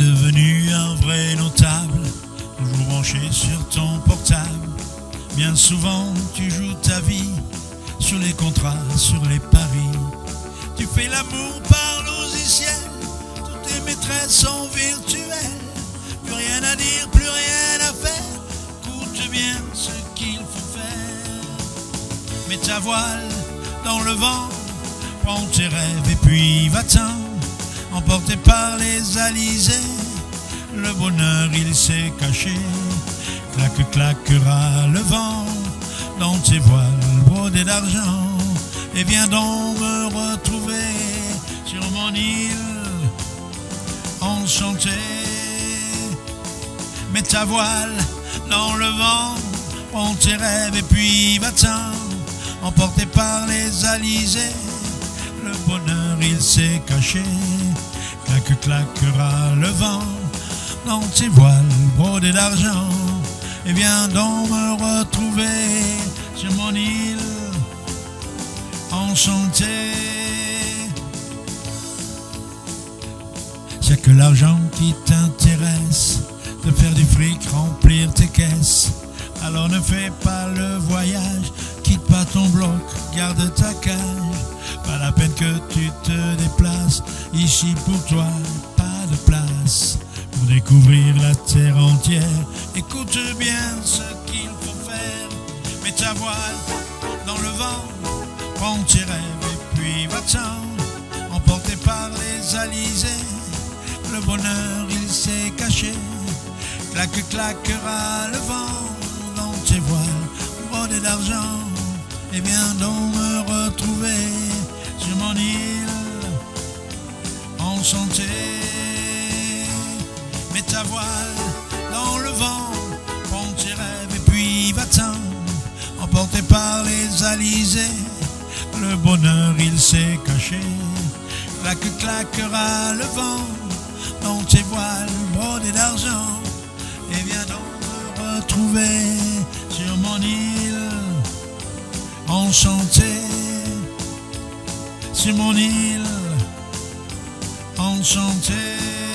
devenu un vrai notable, toujours branché sur ton portable. Bien souvent tu joues ta vie sur les contrats, sur les paris. Tu fais l'amour par logiciel, toutes tes maîtresses sont virtuelles. Plus rien à dire, plus rien à faire, écoute bien ce qu'il faut faire. Mets ta voile dans le vent, prends tes rêves et puis va-t'en. Emporté par les alizés, le bonheur il s'est caché. Claque, claquera le vent dans tes voiles brodés d'argent. Et viens donc me retrouver sur mon île enchantée. Mets ta voile dans le vent, prends tes rêves et puis va-t'en. Emporté par les alizés, le bonheur il s'est caché. Claque, claquera le vent dans tes voiles brodés d'argent. Et viens donc me retrouver sur mon île enchantée. C'est que l'argent qui t'intéresse, de faire du fric, remplir tes caisses. Alors ne fais pas le voyage, quitte pas ton bloc, garde ta cage. Pas la peine que tu te déplaces, ici pour toi pas de place. Pour découvrir la terre entière, écoute bien ce qu'il faut faire. Mets ta voile dans le vent, prends tes rêves et puis va-t'en. Emporté par les alizés, le bonheur il s'est caché. Claque, claquera le vent dans tes voiles brodés d'argent. Et viens donc me retrouver sur mon île enchantée. Mets ta voile dans le vent, prends tes rêves et puis va-t'en. Emporté par les alizés, le bonheur il s'est caché. Claque, claquera le vent dans tes voiles brodés d'argent. Et viens donc me retrouver sur mon île enchantée. Sur mon île enchantée.